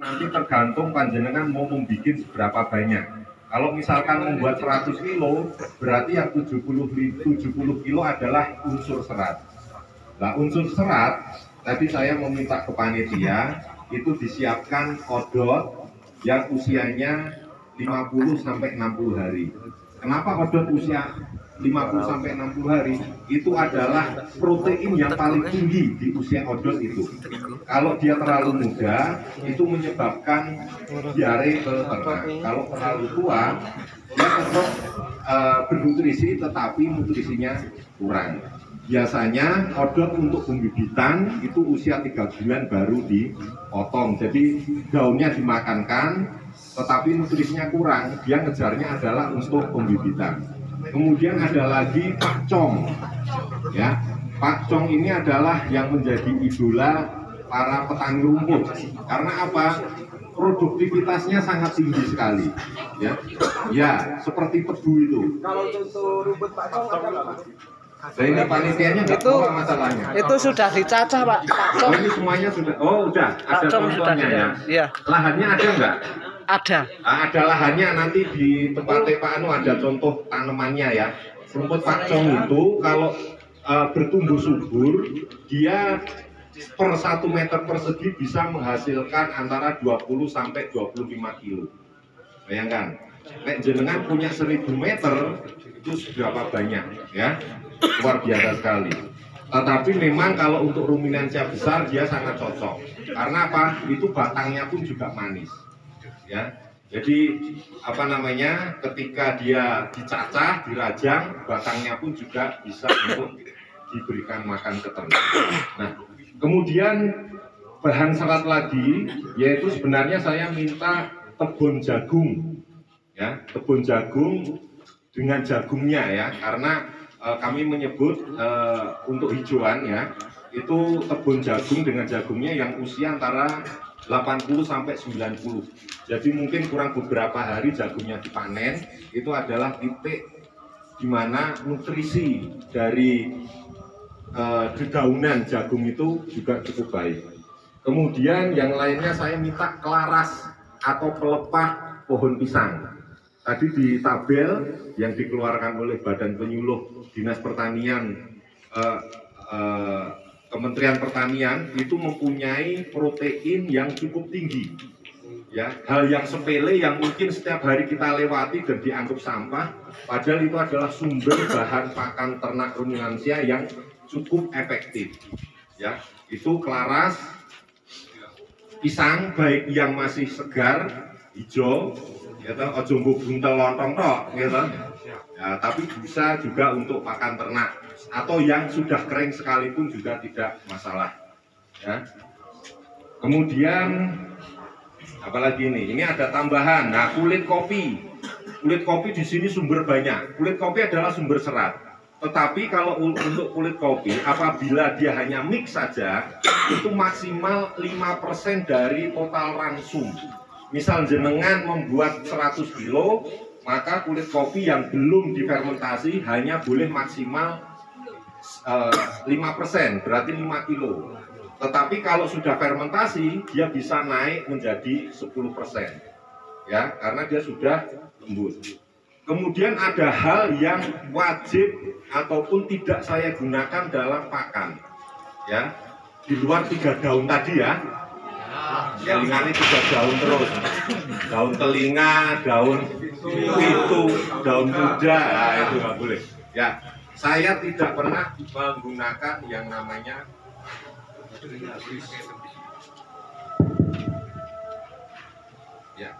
Nanti tergantung panjenengan mau membuat seberapa banyak. Kalau misalkan membuat 100 kilo, berarti yang 70 kilo adalah unsur serat. Nah, unsur serat, tadi saya meminta ke panitia, itu disiapkan odot yang usianya 50-60 hari. Kenapa odot usia 50-60 hari? Itu adalah protein yang paling tinggi di usia odot itu. Kalau dia terlalu muda, itu menyebabkan diare ke ternak. Kalau terlalu tua, dia tetap bernutrisi, tetapi nutrisinya kurang. Biasanya odot untuk pembibitan itu usia 3 bulan baru dipotong. Jadi daunnya dimakankan, tetapi nutrisinya kurang. Dia ngejarnya adalah untuk pembibitan. Kemudian ada lagi pakcong, ya. Pakcong ini adalah yang menjadi idola para petani rumput. Karena apa? Produktivitasnya sangat tinggi sekali, ya. Ya, seperti tebu itu. Kalau untuk rumput pakcong ada. Nah, ini panitianya nggak tahu masalahnya. Itu sudah dicacah, Pak. Oh, ini semuanya sudah. Oh, udah. Ada contohnya ya. Iya. Lahannya ada nggak? Ada. Nah, ada lahannya, nanti di tempatnya Pak Anu ada contoh tanamannya ya. Rumput pakcong itu kalau bertumbuh subur, dia per 1 meter persegi bisa menghasilkan antara 20 sampai 25 kilo. Bayangkan, nek jenengan punya 1000 meter itu seberapa banyak ya? Luar biasa sekali. Tetapi memang kalau untuk ruminansia besar dia sangat cocok. Karena apa? Itu batangnya pun juga manis. Ya. Jadi apa namanya? Ketika dia dicacah, dirajang, batangnya pun juga bisa untuk diberikan makan ke ternak. Nah, kemudian bahan serat lagi yaitu sebenarnya saya minta tebon jagung. Ya, tebon jagung dengan jagungnya ya, karena kami menyebut untuk hijauan ya, itu tebon jagung dengan jagungnya yang usia antara 80 sampai 90. Jadi mungkin kurang beberapa hari jagungnya dipanen, itu adalah titik di mana nutrisi dari dedaunan jagung itu juga cukup baik. Kemudian yang lainnya saya minta kelaras atau pelepah pohon pisang. Tadi di tabel yang dikeluarkan oleh Badan Penyuluh Dinas Pertanian, Kementerian Pertanian itu mempunyai protein yang cukup tinggi. Ya, hal yang sepele yang mungkin setiap hari kita lewati dan dianggap sampah, padahal itu adalah sumber bahan pakan ternak ruminansia yang cukup efektif. Ya, itu kelaras pisang baik yang masih segar, hijau, ya toh, ojo buntel lontong tok, gitu. Ya, tapi bisa juga untuk pakan ternak atau yang sudah kering sekalipun juga tidak masalah. Ya. Kemudian apalagi ini? Ini ada tambahan. Nah, kulit kopi. Kulit kopi di sini sumber banyak. Kulit kopi adalah sumber serat. Tetapi kalau untuk kulit kopi, apabila dia hanya mix saja, itu maksimal 5% dari total ransum. Misal jenengan membuat 100 kilo, maka kulit kopi yang belum difermentasi hanya boleh maksimal 5%, berarti 5 kilo. Tetapi kalau sudah fermentasi, dia bisa naik menjadi 10%. Ya, karena dia sudah lembut. Kemudian ada hal yang wajib ataupun tidak saya gunakan dalam pakan. Ya, di luar 3 daun tadi ya. Telinga ini 3 daun terus, daun telinga, daun itu, daun muda, nah, itu nggak boleh. Ya, saya tidak pernah menggunakan yang namanya ya.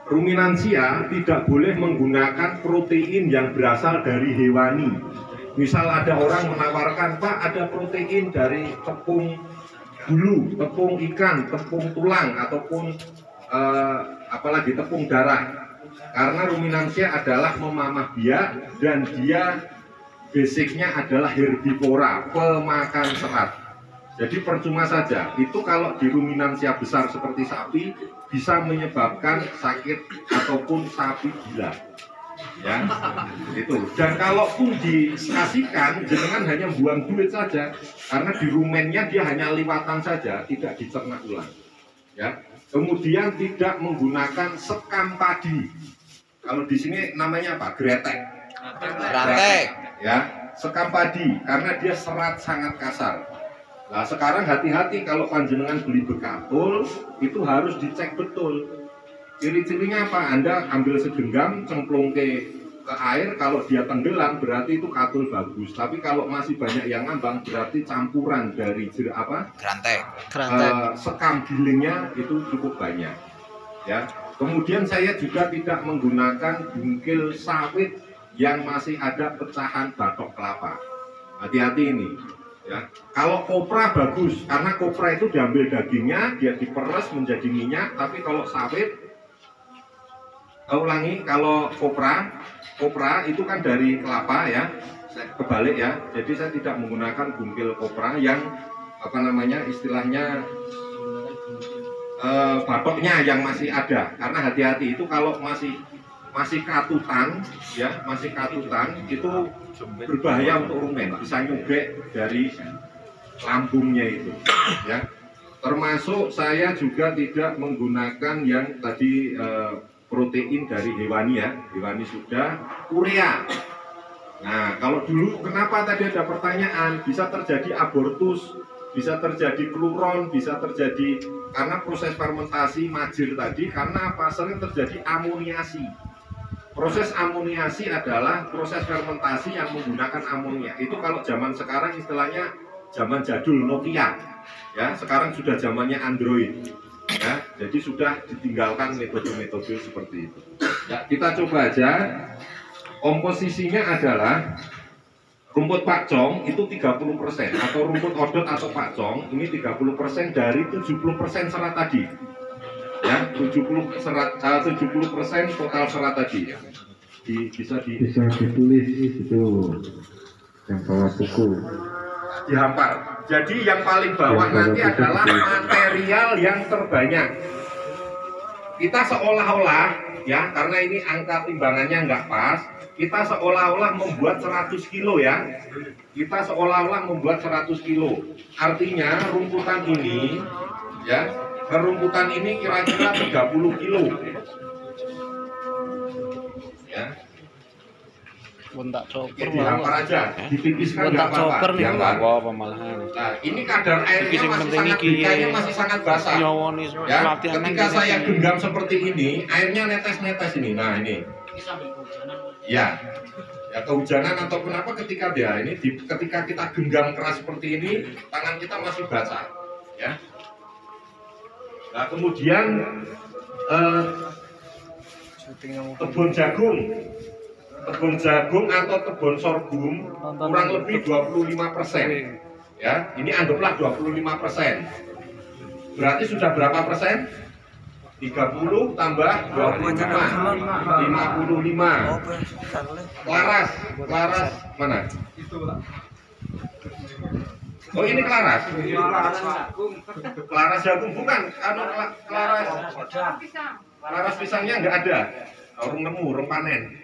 Ruminansia tidak boleh menggunakan protein yang berasal dari hewani. Misal ada orang menawarkan, Pak, ada protein dari tepung bulu, tepung ikan, tepung tulang, ataupun apalagi tepung darah. Karena ruminansia adalah memamah biak dan dia basicnya adalah herbivora, pemakan serat. Jadi percuma saja, itu kalau di ruminansia besar seperti sapi bisa menyebabkan sakit ataupun sapi gila. Ya, itu. Dan kalaupun dikasihkan, jangan hanya buang duit saja, karena di rumennya dia hanya liwatan saja, tidak dicerna ulang. Ya, Kemudian tidak menggunakan sekam padi. Kalau di sini namanya apa? Gretek. Rantai. Ya, sekam padi karena dia serat sangat kasar. Nah, sekarang hati-hati kalau panjenengan beli bekatul itu harus dicek betul. Ciri-cirinya apa? Anda ambil segenggam, cemplung ke air, kalau dia tenggelam berarti itu katul bagus. Tapi kalau masih banyak yang ngambang berarti campuran dari Rantai. sekam gilingnya itu cukup banyak. Ya. Kemudian saya juga tidak menggunakan bungkil sawit yang masih ada pecahan batok kelapa. Hati-hati ini. Ya. Kalau kopra bagus, karena kopra itu diambil dagingnya, dia diperes menjadi minyak. Tapi kalau sawit, ulangi, kalau kopra itu kan dari kelapa ya, kebalik ya. Jadi saya tidak menggunakan bungkil kopra yang istilahnya batoknya yang masih ada. Karena hati-hati itu kalau masih katutan ya, masih katutan itu berbahaya untuk rumen, bisa nyubek dari lambungnya itu ya. Termasuk saya juga tidak menggunakan yang tadi protein dari hewani ya, hewani sudah, urea. Nah, kalau dulu kenapa tadi ada pertanyaan, bisa terjadi abortus, bisa terjadi kluron, bisa terjadi karena proses fermentasi majir tadi, karena apa? Sering terjadi amoniasi. Proses amoniasi adalah proses fermentasi yang menggunakan amonia. Itu kalau zaman sekarang istilahnya zaman jadul Nokia. Ya, sekarang sudah zamannya Android. Ya, jadi sudah ditinggalkan metode-metode seperti itu. Ya, kita coba aja. Komposisinya adalah rumput pakcong itu 30% atau rumput odot atau pakcong ini 30% dari 70% serat tadi. Ya, 70% total serat tadi. Bisa ditulis itu yang bawah buku. Dihampar. Jadi yang paling bawah nanti adalah material yang terbanyak. Kita seolah-olah ya, karena ini angka timbangannya nggak pas, kita seolah-olah membuat 100 kilo ya. Kita seolah-olah membuat 100 kilo. Artinya rumputan ini ya, rumputan ini kira-kira 30 kilo. Ya. Buntak coper. Oke, dihampar aja, ditipiskan nggak apa-apa. Dihampar. Nah, ini kadar airnya masih sangat basah. Ya, ketika saya genggam seperti ini, airnya netes-netes ini. Nah, ini. Ya, kehujanan atau kenapa ketika ketika kita genggam keras seperti ini, tangan kita masih basah. Ya. Nah, kemudian tebon jagung atau tebon sorghum kurang lebih 25%. Ya, ini anggaplah 25%. Berarti sudah berapa persen? 30 tambah 25, 55. Laras mana? Oh, ini Klaras. Klaras jagung bukan, Klaras pisangnya nggak ada. Orang nemu, orang panen.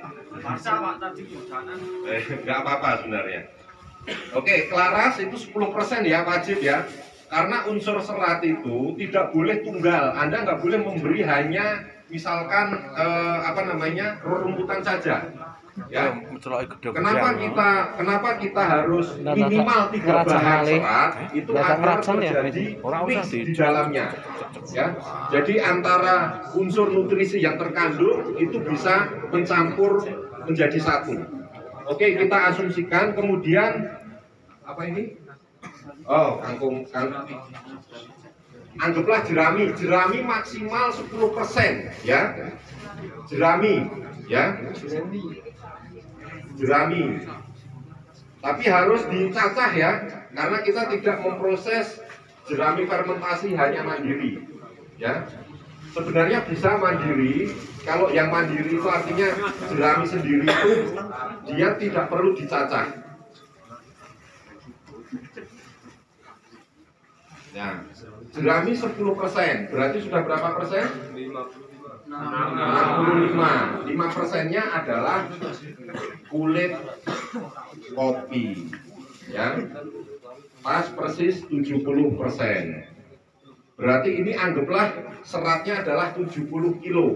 Nggak apa-apa sebenarnya. Oke, Klaras itu 10% ya, wajib ya. Karena unsur serat itu tidak boleh tunggal. Anda nggak boleh memberi hanya misalkan rerumputan saja. Ya. Kenapa kita harus minimal 3 bahan serat itu agar terjadi mix di dalamnya. Ya. Jadi antara unsur nutrisi yang terkandung itu bisa mencampur menjadi satu. Oke, kita asumsikan kemudian apa ini? Oh, kangkung. Anggaplah jerami maksimal 10% ya. Jerami. Tapi harus dicacah ya, karena kita tidak memproses jerami fermentasi hanya mandiri. Ya. Sebenarnya bisa mandiri. Kalau yang mandiri itu artinya jerami sendiri itu dia tidak perlu dicacah. Ya, jerami 10%, berarti sudah berapa persen? 65. 5%-nya adalah kulit kopi. Ya. Pas persis 70%. Berarti ini anggaplah seratnya adalah 70 kilo.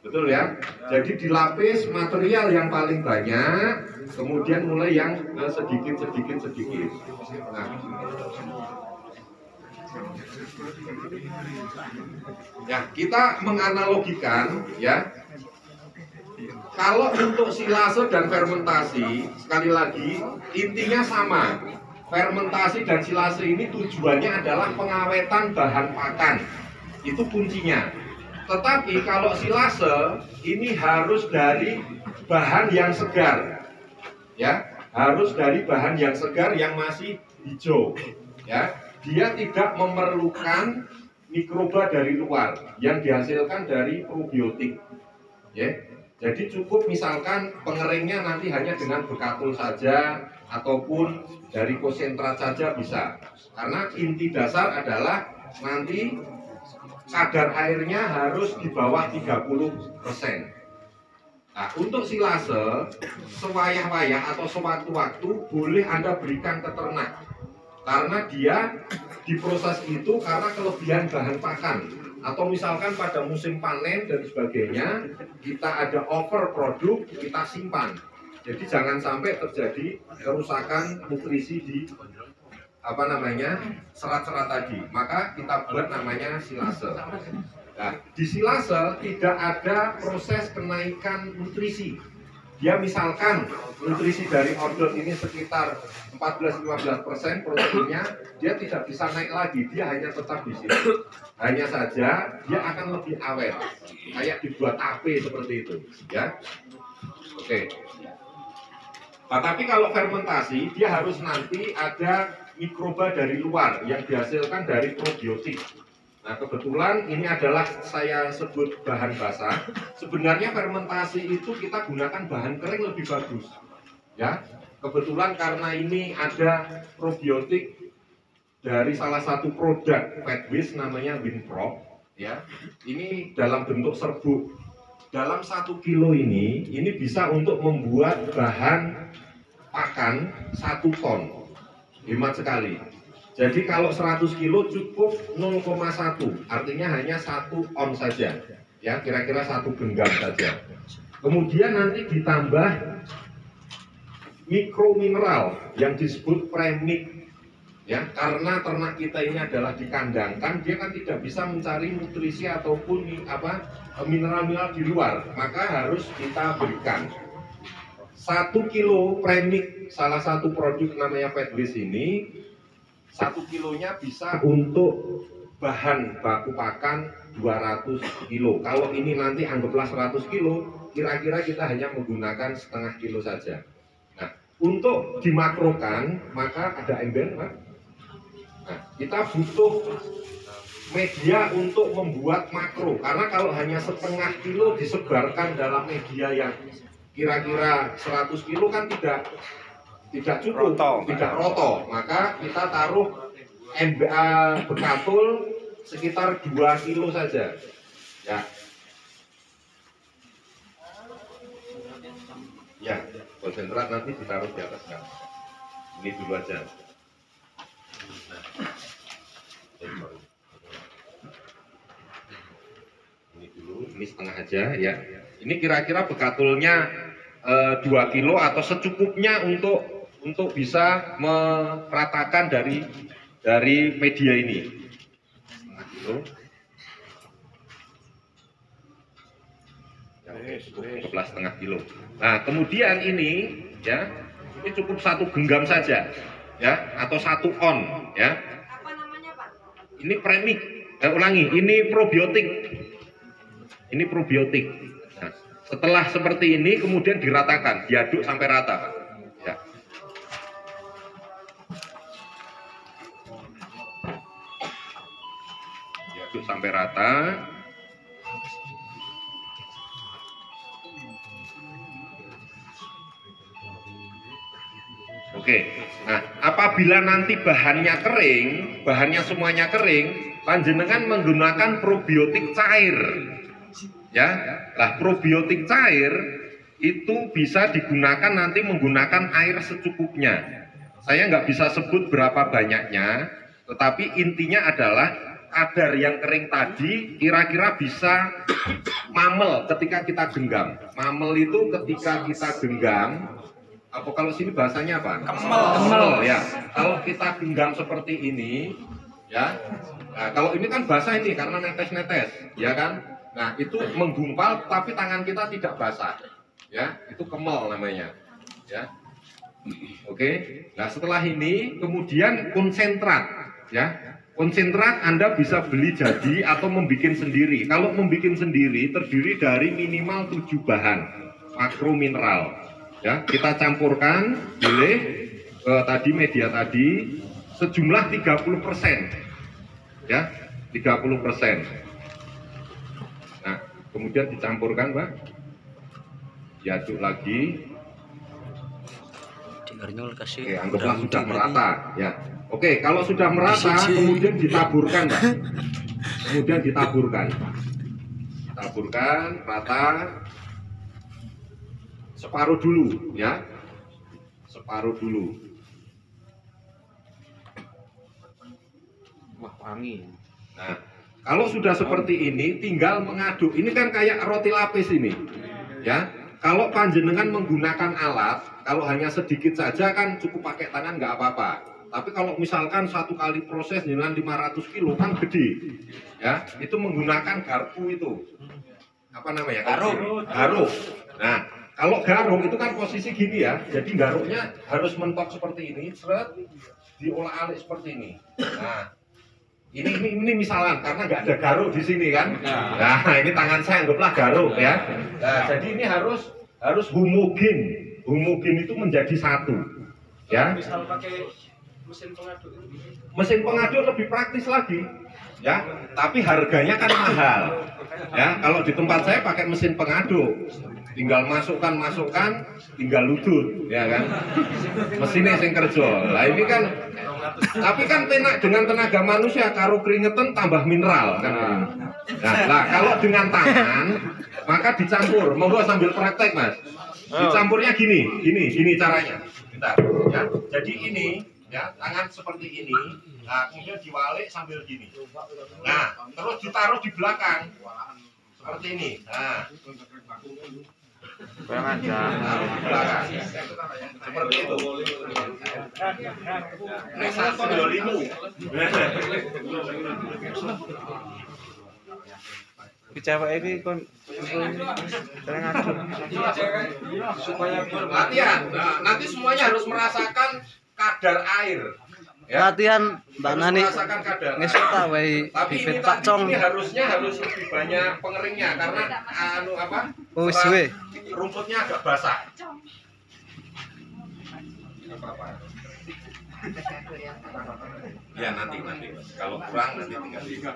Betul ya? Jadi dilapis material yang paling banyak, kemudian mulai yang sedikit. Nah, ya, kita menganalogikan ya. Kalau untuk silase dan fermentasi, sekali lagi intinya sama. Fermentasi dan silase ini tujuannya adalah pengawetan bahan pakan. Itu kuncinya. Tetapi kalau silase ini harus dari bahan yang segar. Ya, harus dari bahan yang segar yang masih hijau. Ya, dia tidak memerlukan mikroba dari luar yang dihasilkan dari probiotik. Ya. Jadi cukup misalkan pengeringnya nanti hanya dengan bekatul saja ataupun dari konsentrat saja bisa. Karena inti dasar adalah nanti kadar airnya harus di bawah 30%. Nah, untuk silase sewayah-wayah atau sewaktu-waktu boleh Anda berikan ke ternak. Karena dia diproses itu karena kelebihan bahan pakan. Atau misalkan pada musim panen dan sebagainya kita ada over produk, kita simpan. Jadi jangan sampai terjadi kerusakan nutrisi di serat-serat tadi. Maka kita buat namanya silase. Nah, di silase tidak ada proses kenaikan nutrisi. Dia misalkan nutrisi dari odot ini sekitar 14-15% proteinnya, dia tidak bisa naik lagi, dia hanya tetap di sini. Hanya saja dia akan lebih awet, kayak dibuat tape seperti itu, ya. Oke. Nah, tapi kalau fermentasi dia harus nanti ada mikroba dari luar yang dihasilkan dari probiotik. Nah, kebetulan ini adalah saya sebut bahan basah. Sebenarnya fermentasi itu kita gunakan bahan kering lebih bagus. Ya, kebetulan karena ini ada probiotik dari salah satu produk Fedwish namanya Winprop. Ya, ini dalam bentuk serbuk. Dalam 1 kilo ini bisa untuk membuat bahan pakan 1 ton. Hemat sekali. Jadi kalau 100 kilo cukup 0,1, artinya hanya 1 on saja, ya kira-kira 1 genggam saja. Kemudian nanti ditambah mikromineral yang disebut premix, ya karena ternak kita ini adalah dikandangkan, dia kan tidak bisa mencari nutrisi ataupun mineral-mineral di luar, maka harus kita berikan. 1 kilo premix, salah satu produk namanya Fedwish ini. 1 kilonya bisa untuk bahan baku pakan 200 kilo. Kalau ini nanti anggaplah 100 kilo, kira-kira kita hanya menggunakan setengah kilo saja. Nah, untuk dimakrokan, maka ada ember, Pak. Nah, kita butuh media untuk membuat makro. Karena kalau hanya setengah kilo disebarkan dalam media yang kira-kira 100 kilo kan tidak cukup, tidak roto, maka kita taruh MBA bekatul sekitar 2 kilo saja. Ya. Ya, konsentrat nanti ditaruh di atas kan. Ini dulu aja. Ini dulu, ini setengah aja ya. Ini kira-kira bekatulnya 2 kilo atau secukupnya untuk bisa meratakan dari media ini. Setengah kilo. Ya, cukup setengah kilo. Nah, kemudian ini ya, ini cukup 1 genggam saja, ya, atau 1 on, ya. Apa namanya, Pak? Ini premix. Ulangi, ini probiotik. Ini probiotik. Nah, setelah seperti ini kemudian diratakan, diaduk sampai rata, Pak. Ya. Diaduk sampai rata. Oke, nah apabila nanti bahannya kering, bahannya semuanya kering, panjenengan menggunakan probiotik cair, ya. Nah, probiotik cair itu bisa digunakan nanti menggunakan air secukupnya. Saya nggak bisa sebut berapa banyaknya, tetapi intinya adalah kadar yang kering tadi kira-kira bisa mamel ketika kita genggam. Mamel itu ketika kita genggam, apa kalau sini bahasanya apa? Kemel ya. Kalau kita genggam seperti ini, ya. Nah, kalau ini kan basah ini karena netes-netes, ya kan? Nah, itu menggumpal tapi tangan kita tidak basah. Ya, itu kemel namanya. Ya. Oke. Nah, setelah ini kemudian konsentrat, ya. Konsentrat Anda bisa beli jadi atau membuat sendiri. Kalau membuat sendiri terdiri dari minimal 7 bahan makro mineral. Ya, kita campurkan boleh tadi media tadi sejumlah 30%. Ya, 30%. Nah, kemudian dicampurkan, Pak. Diaduk lagi. Oke, anggaplah sudah merata, ya. Oke, kalau sudah merata, kemudian ditaburkan, Pak. Kemudian ditaburkan. Taburkan rata. Separuh dulu, ya. Separuh dulu. Wah, wangi. Nah, kalau sudah seperti ini, tinggal mengaduk. Ini kan kayak roti lapis ini, ya. Kalau panjenengan menggunakan alat, kalau hanya sedikit saja kan cukup pakai tangan nggak apa-apa. Tapi kalau misalkan satu kali proses dengan 500 kilo kan gede, ya. Itu menggunakan garpu itu, apa namanya? Garuk. Nah, kalau garuk itu kan posisi gini ya, jadi garuknya harus mentok seperti ini, seret, diolah-alik seperti ini. Nah, ini misalan karena nggak ada garuk di sini kan. Nah, ini tangan saya anggaplah garuk ya. Nah, jadi ini harus homogen. Homogen itu menjadi satu. Ya. Misal pakai mesin pengaduk. Mesin pengaduk lebih praktis lagi. Ya, tapi harganya kan mahal. Ya, kalau di tempat saya pakai mesin pengaduk. Tinggal masukkan, tinggal ludut, ya kan? Mesinnya sing kerja. Lah ini kan, tapi kan dengan tenaga manusia, karo keringetan tambah mineral kan? Nah, kalau dengan tangan, maka dicampur. Monggo sambil praktek, Mas. Dicampurnya gini caranya. Bentar, ya. Jadi ini, ya, tangan seperti ini. Nah, kemudian diwalik sambil gini. Nah, terus ditaruh di belakang. Seperti ini. Nah, Kurang aja. Seperti itu. Nek satu yo 5. Ki cewek iki kon sering aduk. Supaya Latihan. Nah, nanti semuanya harus merasakan kadar air. Ya. Latihan Mbak Harus Nani merasakan kadar air. ngesuk tak wae Tapi ini bibit Pak tadi Cong. ini harusnya lebih banyak pengeringnya karena Oh, serat suwe. rumputnya agak basah. Apa-apa. Ya nanti kalau kurang nanti tinggal.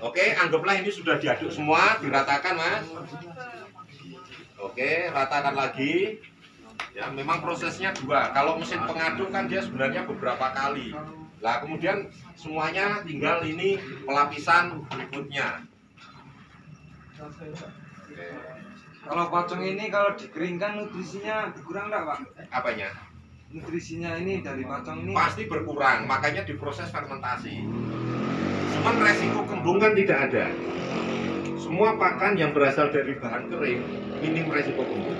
Oke, anggaplah ini sudah diaduk semua, diratakan, Mas. Oke, ratakan lagi. Ya, memang prosesnya dua. Kalau mesin pengaduk kan dia sebenarnya beberapa kali. Nah, kemudian semuanya tinggal ini pelapisan berikutnya. kalau pacong ini kalau dikeringkan nutrisinya berkurang enggak, Pak? Apanya? Nutrisinya ini dari pacong ini Pasti berkurang, makanya diproses fermentasi. Cuman resiko kembung kan tidak ada. Semua pakan yang berasal dari bahan kering minim resiko kembung.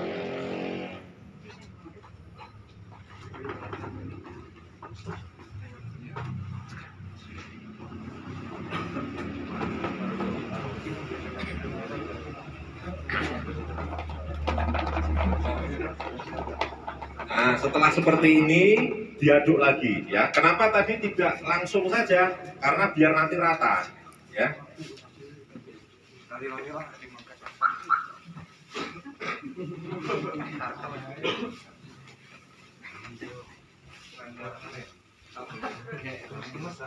Nah, setelah seperti ini diaduk lagi ya. Kenapa tadi tidak langsung saja? Karena biar nanti rata ya.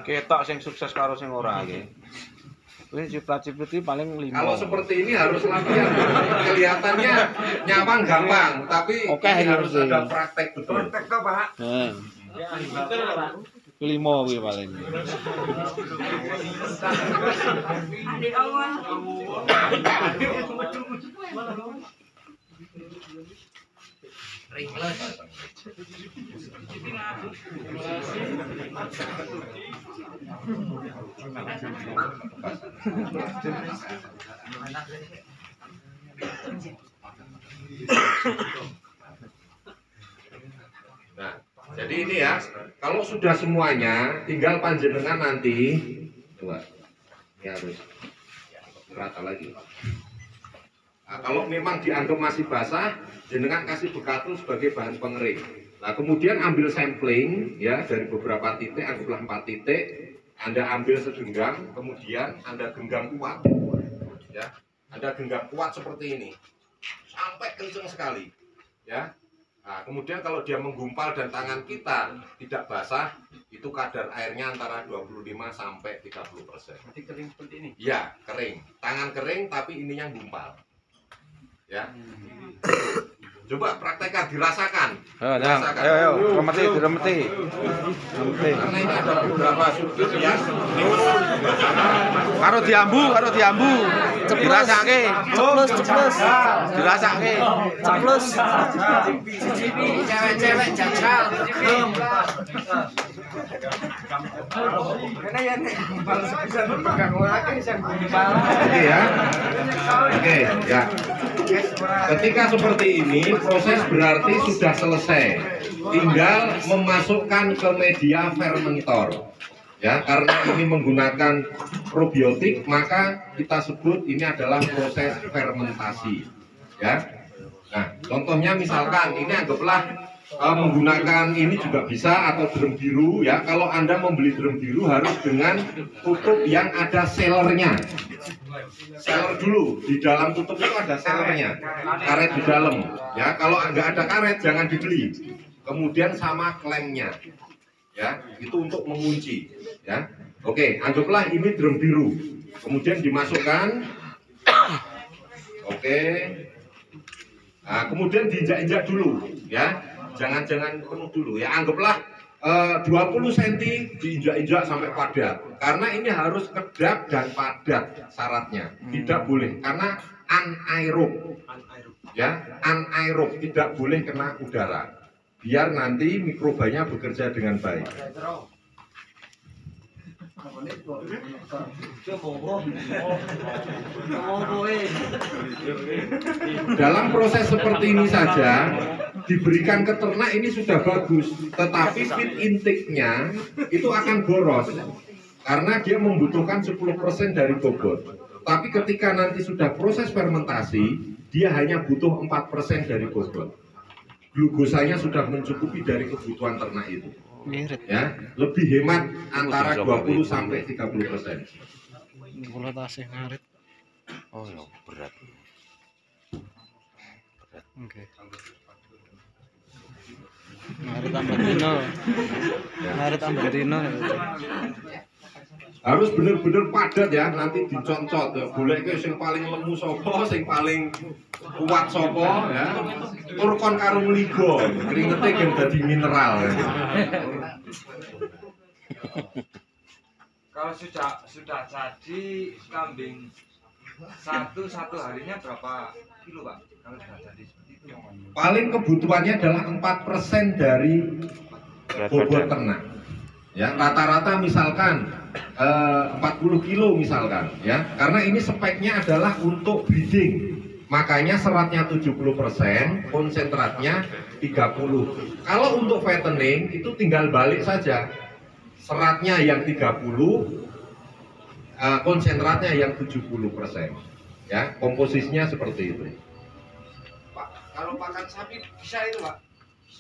Ketok sing sukses karo sing ora iki. Kuwi ciprat-ciprit iki paling 5. Kalau seperti ini harus latihan. Kelihatannya nyawang gampang, tapi Oke, ini harus ngerti. ada praktek betul. praktek toh, Pak. Heeh. 5 kuwi paling. Adik awal. Nah, jadi ini ya, kalau sudah semuanya, tinggal panjenengan nanti, coba, ini harus rata lagi. Nah, kalau memang dianggap masih basah, jenengan kasih bekatul sebagai bahan pengering. Nah, kemudian ambil sampling ya dari beberapa titik, anggaplah 4 titik. Anda ambil segenggam, kemudian Anda genggam kuat, ya. Anda genggam kuat seperti ini, sampai kencang sekali, ya. Nah, kemudian kalau dia menggumpal dan tangan kita tidak basah, itu kadar airnya antara 25 sampai 30%. Berarti kering seperti ini. Iya, kering. Tangan kering tapi ininya gumpal. Ya. Coba praktekkan, dirasakan. Ayo, remeti. Karena ini ada beberapa sudut ya. Karo diambu. Dirasake. Ceplos. Dirasake. Ceplos. Cewek-cewek jajal. Karena ya nek gumpal sebisa berpegang lagi bisa gumpal. Oke ya. Oke, ya. Ketika seperti ini, proses berarti sudah selesai. Tinggal memasukkan ke media fermentor. Ya, karena ini menggunakan probiotik, maka kita sebut ini adalah proses fermentasi. Ya. Nah, contohnya misalkan ini anggaplah menggunakan ini juga bisa atau drum biru ya. Kalau Anda membeli drum biru harus dengan tutup yang ada sellernya. Seller dulu, di dalam tutup itu ada sellernya, karet di dalam. Ya, kalau nggak ada karet jangan dibeli. Kemudian sama klemnya, ya, itu untuk mengunci. Ya, oke, anggaplah ini drum biru. Kemudian dimasukkan, oke. Nah, kemudian diinjak-injak dulu, ya. Jangan penuh dulu, ya. Anggaplah 20 cm diinjak-injak sampai padat. Karena ini harus kedap dan padat syaratnya. Tidak boleh karena anaerob. Ya, anaerob tidak boleh kena udara. Biar nanti mikrobanya bekerja dengan baik. Dalam proses seperti ini saja diberikan ke ternak ini sudah bagus, tetapi feed intake-nya itu akan boros karena dia membutuhkan 10% dari bobot. Tapi ketika nanti sudah proses fermentasi, dia hanya butuh 4% dari bobot. Glukosanya sudah mencukupi dari kebutuhan ternak itu. Ya, lebih hemat antara 20 sampai 30%. Oh, ya, berat. Oke. Mari tambah dino. Harus bener-bener padat ya, nanti diconcot ya. Boleh ke sing paling lemu sopo, sing paling kuat sopo ya. Turkon karo mligo, kringete gen dadi mineral ya. Kalau sudah jadi kambing satu harinya berapa kilo, Pak? Kalau sudah jadi seperti itu. Paling kebutuhannya adalah 4% dari bobot ternak. Ya, rata-rata misalkan 40 kilo misalkan ya. Karena ini speknya adalah untuk breeding. Makanya seratnya 70%, konsentratnya 30. Kalau untuk fattening itu tinggal balik saja. Seratnya yang 30, konsentratnya yang 70%. Ya, komposisinya seperti itu. Pak, kalau pakan sapi bisa itu, Pak?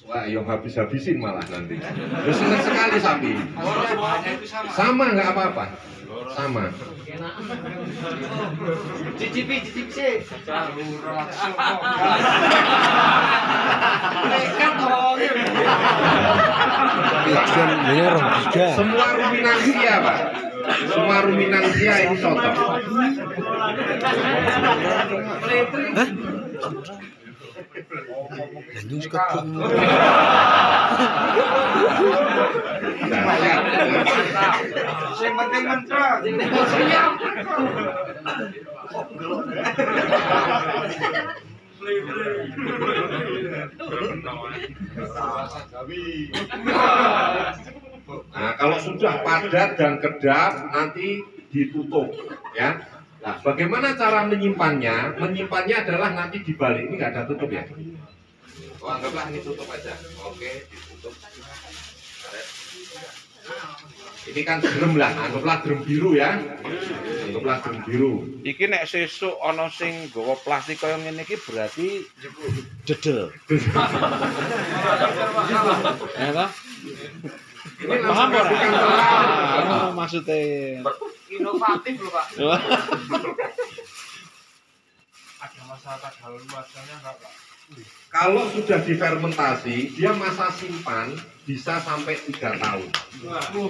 Wah, yang habis-habisin malah nanti. Terus senang sekali sapi. Maksudnya bahannya itu sama. Sama nggak apa-apa. Sama. Cicipi sih. Semua ruminansia, Pak. Semua ruminansia ini cocok. Yang penting mentra. Nah, kalau sudah padat dan kedap nanti ditutup ya. Nah, bagaimana cara menyimpannya? Menyimpannya adalah nanti dibalik. Ini nggak ada tutup ya. Oh, anggaplah ini tutup aja. Oke, ditutup. Ini kan drum lah, anggaplah drum biru ya. Anggaplah drum biru. Iki nek sesuk ana sing nggawa plastik kaya ngene iki berarti jedel. Ya toh? Ini Paham ora? bukan telan. Ah, maksudnya Inovatif loh Pak. Wah, Ada masalah daluarsanya enggak Pak? Kalau sudah difermentasi, dia masa simpan bisa sampai 3 tahun. Ya. 3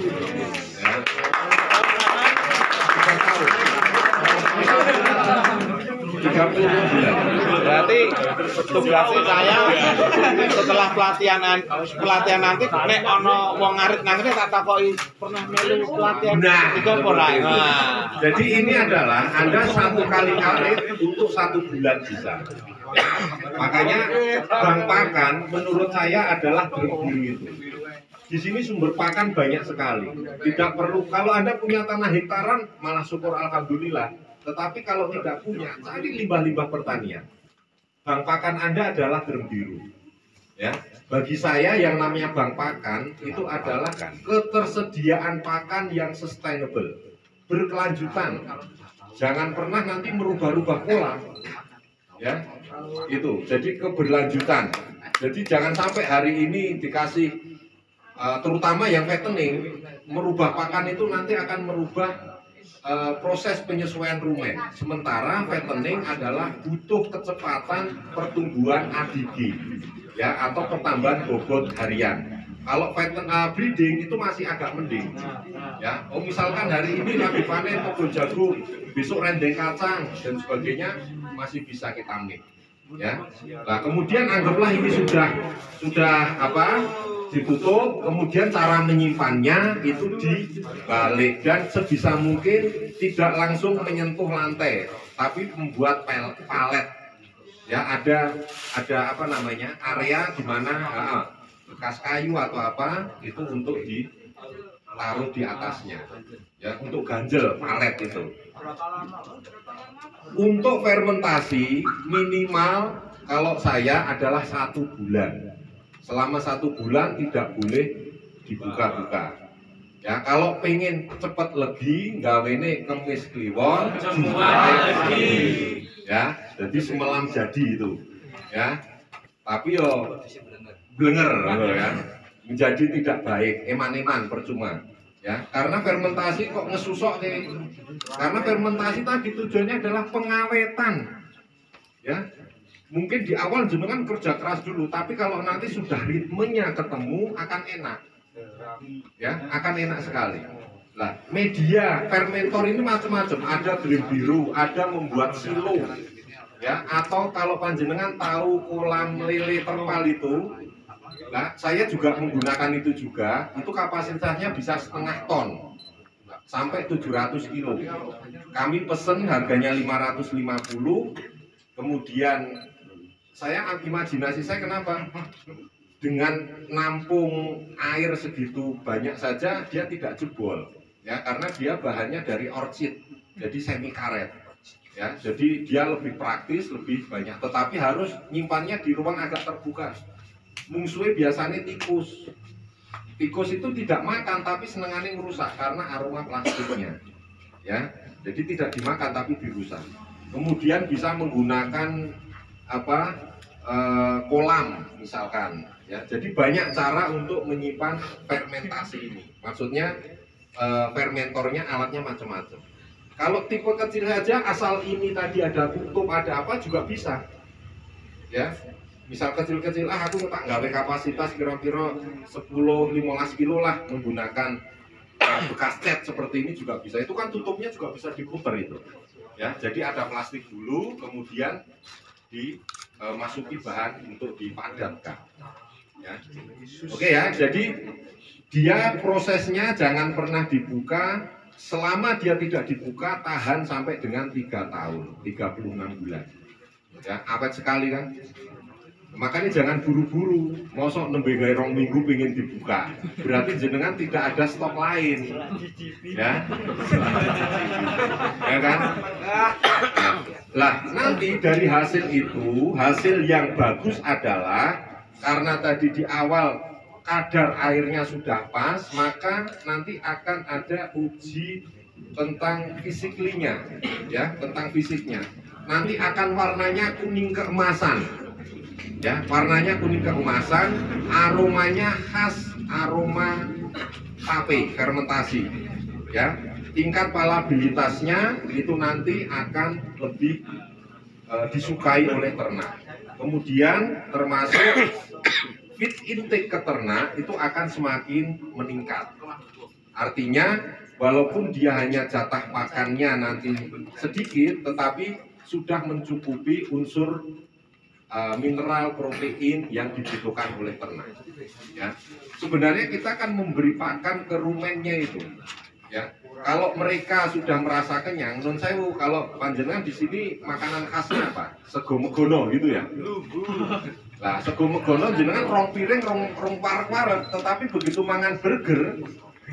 tahun. 30 bulan. berarti tugasnya saya setelah pelatihan nanti nek ana wong ngarit nang kene tak takoki pernah melu pelatihan iku apa ora. Nah, Jadi ini adalah Anda 1 kali ngarit untuk 1 bulan bisa. Makanya bank pakan menurut saya adalah berguru itu. Di sini sumber pakan banyak sekali. Tidak perlu, kalau Anda punya tanah hektaran malah syukur alhamdulillah. Tetapi kalau tidak punya, cari limbah-limbah pertanian. Bank pakan Anda adalah drum biru. Ya, bagi saya yang namanya bank pakan itu adalah ketersediaan pakan yang sustainable, berkelanjutan. Jangan pernah nanti merubah-rubah pola. Ya, itu. Jadi keberlanjutan. Jadi jangan sampai hari ini dikasih, terutama yang fattening, merubah pakan itu nanti akan merubah proses penyesuaian rumen. Sementara fattening adalah butuh kecepatan pertumbuhan ADG, ya, atau pertambahan bobot harian. Kalau breeding itu masih agak mending, ya. Oh, misalkan hari ini lagi panen toko jagung, besok rendeng kacang dan sebagainya masih bisa kita mix, ya. Nah, kemudian anggaplah ini sudah ditutup, kemudian cara menyimpannya itu dibalik dan sebisa mungkin tidak langsung menyentuh lantai, tapi membuat palet. Ya, ada apa namanya, area di mana bekas kayu atau apa itu untuk ditaruh di atasnya. Ya, untuk ganjel palet itu. Untuk fermentasi minimal kalau saya adalah 1 bulan. Selama 1 bulan tidak boleh dibuka-buka. Ya, kalau pengen cepat legi, gawene kemis kliwon, ya, jadi semalam jadi itu, ya. Tapi yo blenger, ya, menjadi tidak baik, eman-eman percuma, ya. Karena fermentasi kok ngesusok nih? Karena fermentasi tadi tujuannya adalah pengawetan, ya. Mungkin di awal jenengan kerja keras dulu, tapi kalau nanti sudah ritmenya ketemu akan enak, ya, akan enak sekali. Nah, media fermentor ini macam-macam, ada drum biru, ada membuat silo, ya, atau kalau panjenengan tahu kolam lele terpal itu, nah, saya juga menggunakan itu juga, itu kapasitasnya bisa 1/2 ton sampai 700 kilo. Kami pesen harganya 550, kemudian saya imajinasi saya kenapa dengan nampung air segitu banyak saja dia tidak jebol, ya, karena dia bahannya dari orchid, jadi semi karet, ya, jadi dia lebih praktis, lebih banyak, tetapi harus nyimpannya di ruang agak terbuka. Musuhnya biasanya tikus. Tikus itu tidak makan tapi senengannya merusak karena aroma plastiknya, ya, jadi tidak dimakan tapi dirusak. Kemudian bisa menggunakan kolam misalkan, ya. Jadi banyak cara untuk menyimpan fermentasi ini. Maksudnya fermentornya alatnya macam-macam. Kalau tipe kecil saja asal ini tadi ada tutup ada apa juga bisa, ya. Misal kecil-kecil, aku tak gawe kapasitas kira-kira 10-15 kilo lah menggunakan bekas cat seperti ini juga bisa. Itu kan tutupnya juga bisa diputar itu, ya. Jadi ada plastik dulu, kemudian dimasuki bahan untuk dipadatkan, ya. Oke, ya, jadi dia prosesnya jangan pernah dibuka. Selama dia tidak dibuka tahan sampai dengan 3 tahun 36 bulan, ya, awet sekali kan. Makanya jangan buru-buru, mosok nembe gawe 2 minggu pengen dibuka. Berarti jenengan tidak ada stok lain. Ya. Ya kan? Lah, nanti dari hasil itu, hasil yang bagus adalah karena tadi di awal kadar airnya sudah pas, maka nanti akan ada uji tentang fisiklinya, ya, tentang fisiknya. Nanti akan warnanya kuning keemasan, ya, warnanya kuning keemasan, aromanya khas aroma tape fermentasi, ya. Tingkat palabilitasnya itu nanti akan lebih disukai oleh ternak. Kemudian termasuk feed intake ke ternak itu akan semakin meningkat. Artinya walaupun dia hanya jatah makannya nanti sedikit, tetapi sudah mencukupi unsur mineral protein yang dibutuhkan oleh ternak. Ya. Sebenarnya kita akan memberi pakan ke rumennya itu. Ya. Kalau mereka sudah merasa kenyang, non sewu, kalau panjenengan di sini makanan khasnya apa? Sego megono gitu ya. Nah, sego megono jenengan rong piring, rong parek-parek, tetapi begitu mangan burger,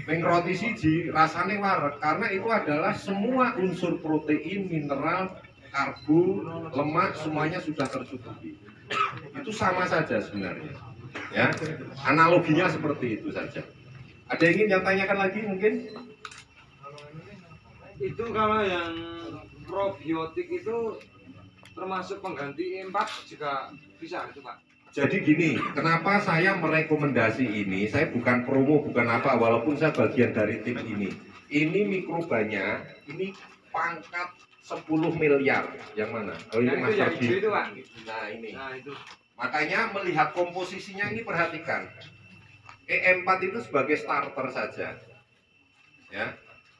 ning roti siji rasane wareg karena itu adalah semua unsur protein, mineral, karbo, lemak semuanya sudah tercukupi. Itu sama saja sebenarnya. Ya. Analoginya seperti itu saja. Ada yang ingin tanyakan lagi mungkin? Itu kalau yang probiotik itu termasuk pengganti E4 juga bisa itu Pak? Jadi gini, kenapa saya merekomendasi ini? Saya bukan promo, bukan apa, walaupun saya bagian dari tim ini. Ini mikrobanya, ini pangkat 10 miliar. Yang mana? Oh ini Mas yang hijau itu Pak? Nah ini. Nah itu. Makanya melihat komposisinya ini perhatikan. E4 itu sebagai starter saja. Ya,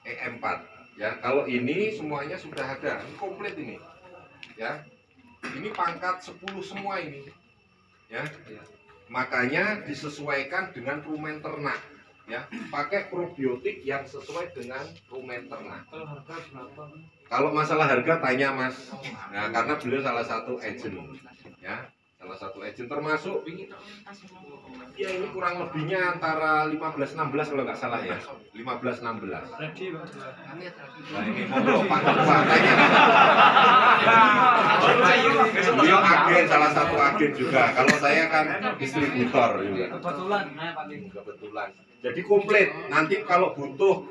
E4. Ya, kalau ini semuanya sudah ada, ini komplit ini. Ya. Ini pangkat 10 semua ini. Ya. Makanya disesuaikan dengan rumen ternak. Ya, pakai probiotik yang sesuai dengan rumen ternak. Kalau harga berapa? Kalau masalah harga tanya Mas. Nah, karena beliau salah satu agent. Ya. Salah satu agent termasuk ya ini kurang lebihnya antara 15-16 kalau nggak salah ya, 15-16. Nah ini monggo Pak Ketua tanya. Beliau agen, salah satu agen juga. Kalau saya kan distributor juga. Kebetulan. Jadi komplit. Nanti kalau butuh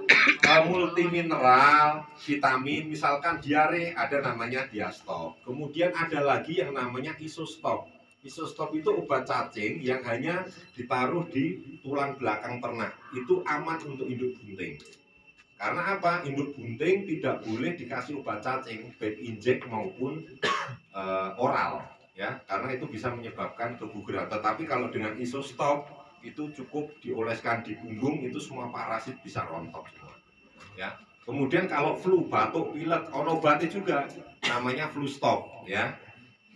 multimineral, vitamin, misalkan diare ada namanya Diastop. Kemudian ada lagi yang namanya Isostop. Isostop itu obat cacing yang hanya ditaruh di tulang belakang ternak. Itu aman untuk induk bunting. Karena apa? Induk bunting tidak boleh dikasih obat cacing, baik injek maupun oral, ya. Karena itu bisa menyebabkan keguguran. Tetapi kalau dengan Isostop itu cukup dioleskan di punggung, itu semua parasit bisa rontok semua. Ya. Kemudian kalau flu, batuk, pilek, obatnya juga namanya Flu Stop, ya.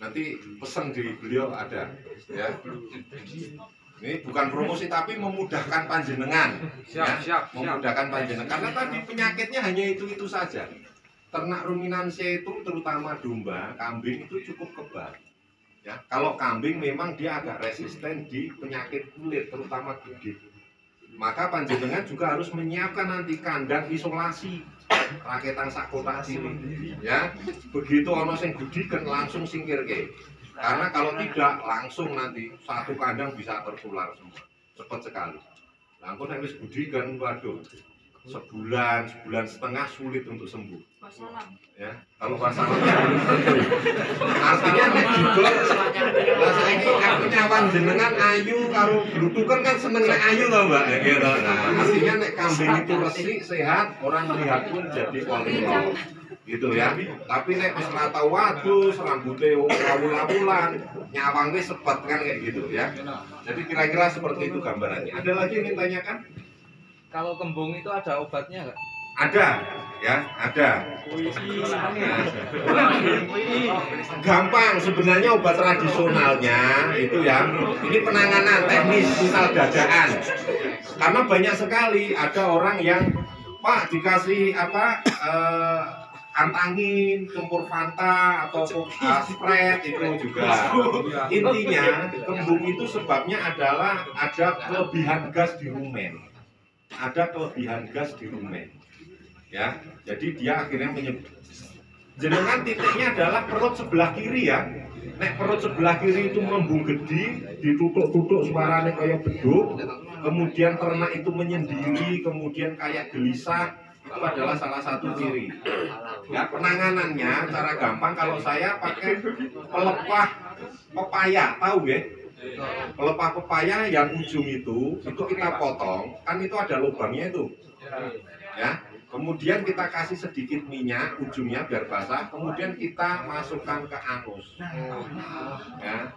Nanti pesan di beliau ada, ya. Ini bukan promosi tapi memudahkan panjenengan, Siap. memudahkan panjenengan. Karena tadi penyakitnya hanya itu saja. Ternak ruminansia itu terutama domba, kambing itu cukup kebal. Ya, kalau kambing memang dia agak resisten di penyakit kulit, terutama gigit. Maka panjenengan juga harus menyiapkan nanti kandang isolasi. Raketan sak kotak cilik, ya. Begitu ono sing gudiken langsung singkirke. Karena kalau tidak langsung nanti satu kandang bisa tertular semua. Cepat sekali. Langsung nek wis gudiken, waduh. Sebulan setengah sulit untuk sembuh. Ya, kalau pasangan artinya nek juga saiki artinya panjenengan ayu karo blutukan kan seneng nek ayu to Mbak ya gitu. Nah, artinya nek kambing itu resik sehat orang melihat pun jadi wali-wali gitu ya. Tapi nek wis rata wadus rambute awul-awulan nyawange sepet kan kayak gitu ya. Jadi kira-kira seperti itu gambarannya. Ada lagi yang ingin tanyakan? Kalau kembung itu ada obatnya nggak? Ada, ya, ada. Gampang sebenarnya obat tradisionalnya itu ya. Ini penanganan teknis misal dadaan. Karena banyak sekali ada orang yang Pak dikasih apa antangin, campur Fanta atau Sprite itu juga. Intinya kembung itu sebabnya adalah ada kelebihan gas di rumen. Ada kelebihan gas di rumen. Ya, jadi dia akhirnya jenengan titiknya adalah perut sebelah kiri ya. Nek perut sebelah kiri itu melembung gede, ditutuk-tutuk suaranya kayak beduk, kemudian ternak itu menyendiri, kemudian kayak gelisah, itu adalah salah satu ciri. Ya, penanganannya cara gampang kalau saya pakai pelepah pepaya, tahu ya? Pelepah pepaya yang ujung itu kita potong, kan itu ada lubangnya itu. Ya. Kemudian kita kasih sedikit minyak ujungnya biar basah, kemudian kita masukkan ke anus. Ya,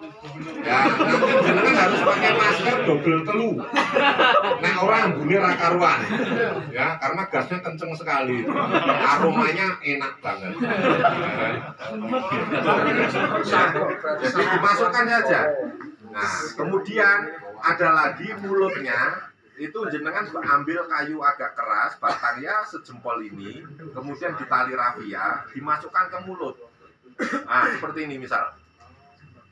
ya nanti jenengan harus pakai masker double telu. Nek orang bunyi rakaruan, ya karena gasnya kenceng sekali, aromanya enak banget. Ya, jadi dimasukkan saja. Nah, kemudian ada lagi mulutnya. Itu jenengan ambil kayu agak keras, batangnya sejempol ini, kemudian ditali rafia, dimasukkan ke mulut. Nah, seperti ini misal.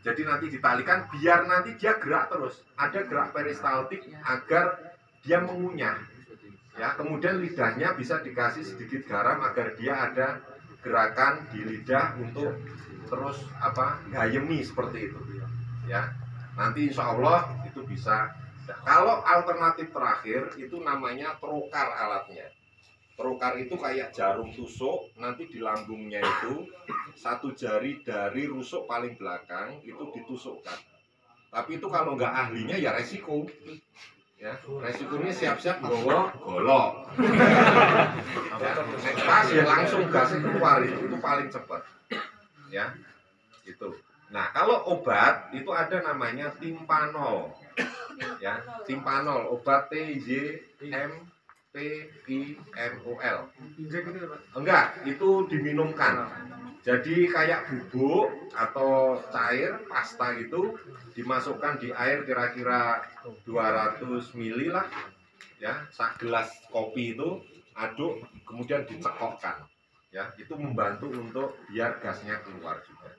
Jadi nanti ditalikan biar nanti dia gerak terus. Ada gerak peristaltik agar dia mengunyah. Ya, kemudian lidahnya bisa dikasih sedikit garam agar dia ada gerakan di lidah untuk terus gayemi seperti itu. Ya, nanti insya Allah itu bisa. Nah, kalau alternatif terakhir itu namanya trokar alatnya. Trokar itu kayak jarum tusuk, nanti di lambungnya itu satu jari dari rusuk paling belakang itu ditusukkan. Tapi itu kalau nggak ahlinya ya resiko. Ya, resikonya siap-siap bawa golok. Ya, pas ya langsung gasnya keluar itu paling cepat. Ya, itu. Nah, kalau obat itu ada namanya timpanol. Ya, timpanol, obat TZMPINOL. Enggak, itu diminumkan. Jadi kayak bubuk atau cair pasta gitu dimasukkan di air kira-kira 200 ml lah. Ya, sak gelas kopi itu aduk kemudian dicekokkan. Ya, itu membantu untuk biar gasnya keluar juga.